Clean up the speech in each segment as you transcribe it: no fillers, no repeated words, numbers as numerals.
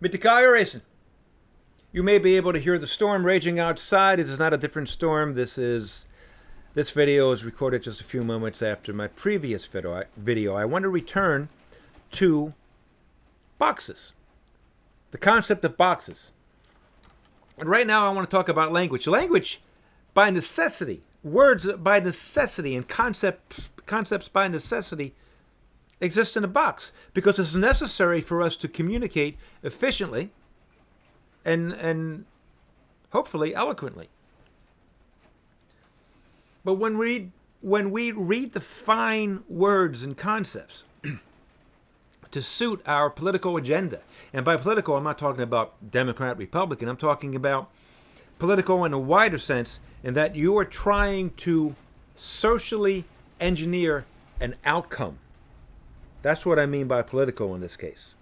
Mitikaya Racing. You may be able to hear the storm raging outside. It is not a different storm. This video is recorded just a few moments after my previous video. I want to return to boxes. The concept of boxes. And right now I want to talk about language. Language by necessity, words by necessity, and concepts by necessity exist in a box because it's necessary for us to communicate efficiently and hopefully eloquently. But when we redefine words and concepts to suit our political agenda, and by political I'm not talking about Democrat, Republican, I'm talking about political in a wider sense, in that you are trying to socially engineer an outcome. That's what I mean by political in this case.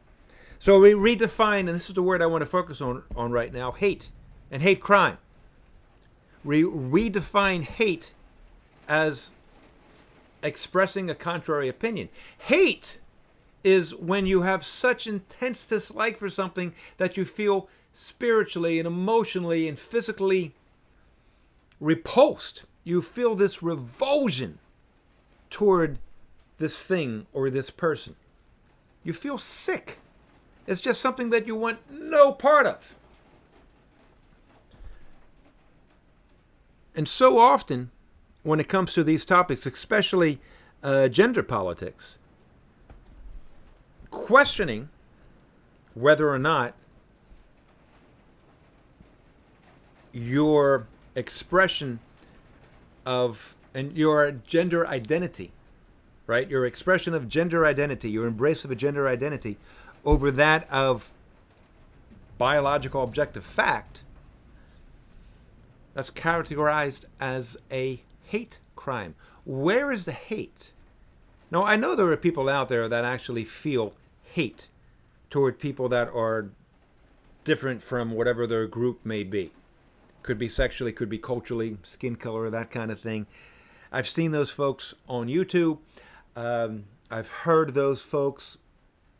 So we redefine, and this is the word I want to focus on right now, hate and hate crime. We redefine hate as expressing a contrary opinion. Hate is when you have such intense dislike for something that you feel spiritually and emotionally and physically repulsed. You feel this revulsion toward this thing or this person. You feel sick. It's just something that you want no part of. And so often, when it comes to these topics, especially gender politics, questioning whether or not your expression of and your gender identity, right? Your expression of gender identity, your embrace of a gender identity over that of biological objective fact, that's characterized as a hate crime. Where is the hate? Now, I know there are people out there that actually feel hate toward people that are different from whatever their group may be. Could be sexually, could be culturally, skin color, that kind of thing. I've seen those folks on YouTube. I've heard those folks.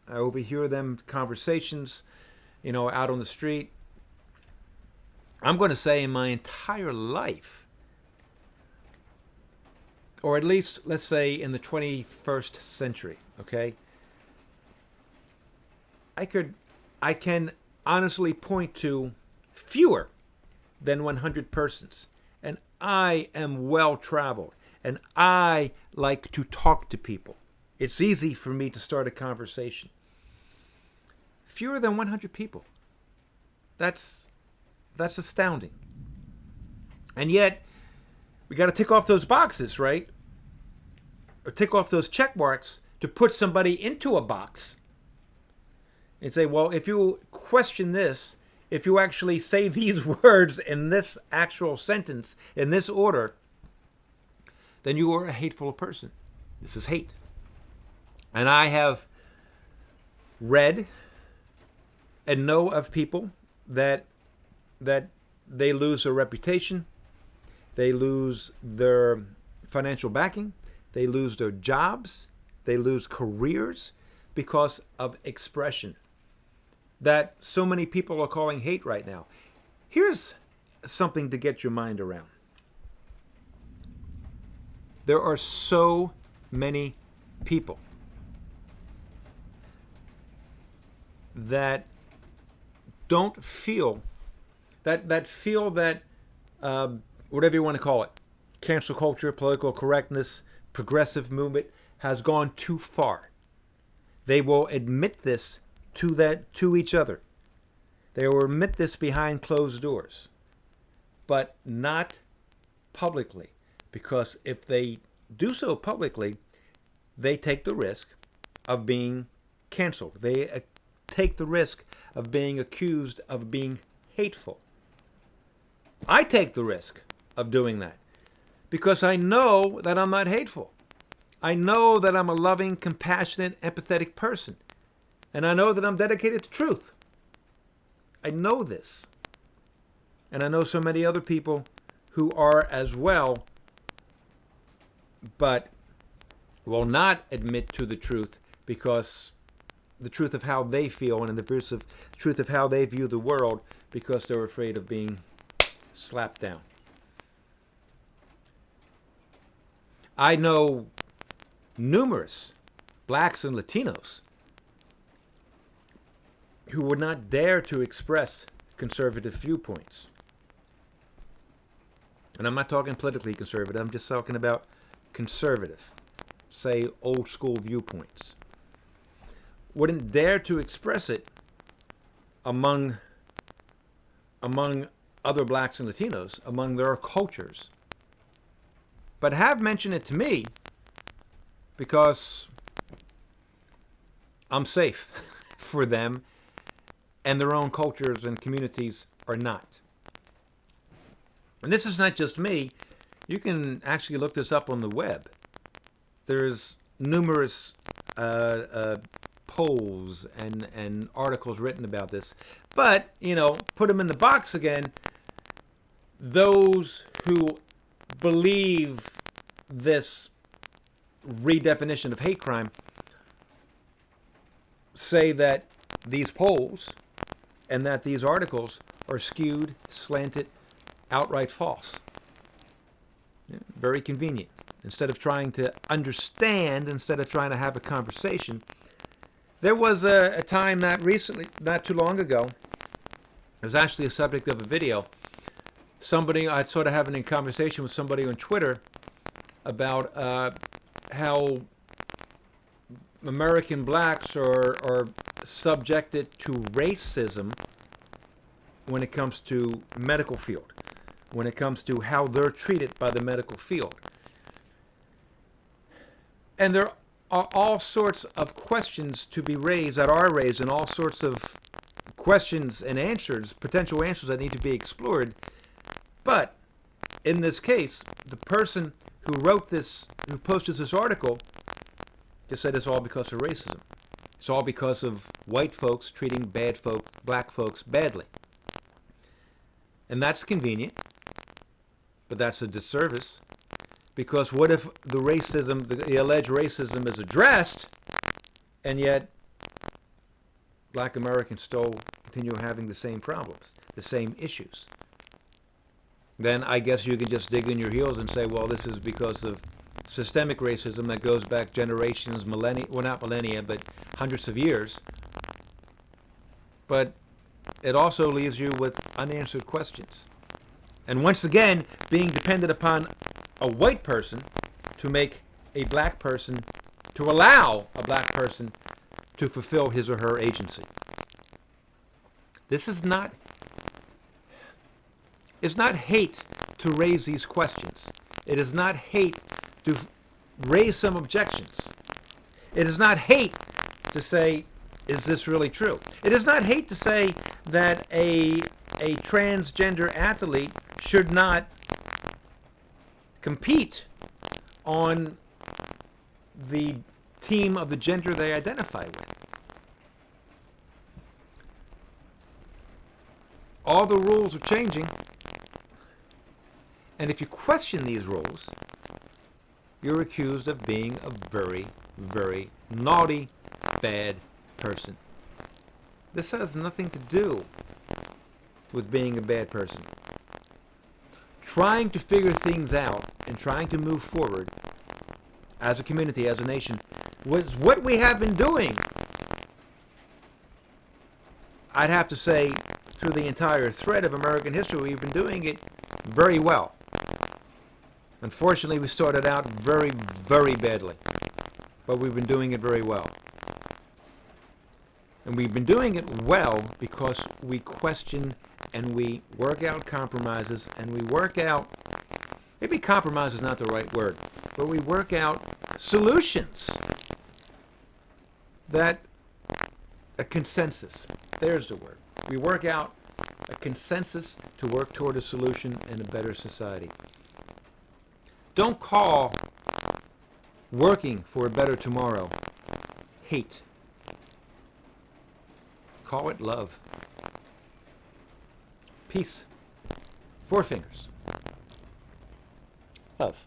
I overhear them conversations, out on the street. I'm going to say in my entire life, or at least let's say in the 21st century, okay? I can honestly point to fewer than 100 persons. And I am well traveled. And I like to talk to people. It's easy for me to start a conversation. Fewer than 100 people. That's astounding. And yet, we got to tick off those boxes, right? Or tick off those check marks to put somebody into a box. And say, well, if you question this, if you actually say these words in this actual sentence, in this order, then you are a hateful person. This is hate. And I have read and know of people that they lose their reputation, they lose their financial backing, they lose their jobs, they lose careers because of expression that so many people are calling hate right now. Here's something to get your mind around. There are so many people that don't feel that feel that whatever you want to call it, cancel culture, political correctness, progressive movement has gone too far. They will admit this to each other. They will admit this behind closed doors, but not publicly, because if they do so publicly, they take the risk of being canceled. They take the risk of being accused of being hateful. I take the risk of doing that because I know that I'm not hateful. I know that I'm a loving, compassionate, empathetic person. And I know that I'm dedicated to truth. I know this. And I know so many other people who are as well, but will not admit to the truth because the truth of how they feel and the truth of how they view the world because they're afraid of being slapped down. I know numerous blacks and Latinos who would not dare to express conservative viewpoints. And I'm not talking politically conservative, I'm just talking about conservative, say old school viewpoints. Wouldn't dare to express it among other blacks and Latinos, among their cultures, but have mentioned it to me because I'm safe for them, and their own cultures and communities are not. And this is not just me. You can actually look this up on the web. There's numerous polls and articles written about this. But, put them in the box again. Those who believe this redefinition of hate crime say that these polls and that these articles are skewed, slanted, outright false. Yeah, very convenient. Instead of trying to understand, instead of trying to have a conversation, there was a time not too long ago, it was actually a subject of a video. I'd sort of having a conversation with somebody on Twitter about how American blacks are subjected to racism when it comes to medical field, when it comes to how they're treated by the medical field. And there are all sorts of questions to be raised, that are raised, and all sorts of questions and answers, potential answers that need to be explored. But in this case, the person who posted this article, just said it's all because of racism. It's all because of white folks treating black folks badly. And that's convenient, but that's a disservice. Because what if the alleged racism is addressed, and yet black Americans still continue having the same problems, the same issues? Then I guess you can just dig in your heels and say, well, this is because of systemic racism that goes back generations, not millennia, but hundreds of years. But it also leaves you with unanswered questions. And once again, being dependent upon a white person to allow a black person to fulfill his or her agency. This is not, it's not hate to raise these questions. It is not hate to raise some objections. It is not hate to say, is this really true? It is not hate to say that a transgender athlete should not compete on the team of the gender they identify with. All the rules are changing, and if you question these rules, you're accused of being a very, very naughty, bad person. This has nothing to do with being a bad person. Trying to figure things out and trying to move forward as a community, as a nation, was what we have been doing. I'd have to say, through the entire thread of American history, we've been doing it very well. Unfortunately, we started out very, very badly, but we've been doing it very well. And we've been doing it well because we question and we work out compromises, and we work out, maybe compromise is not the right word, but we work out solutions that, a consensus, there's the word. We work out a consensus to work toward a solution and a better society. Don't call working for a better tomorrow hate. Call it love. Peace. 4 fingers. Love.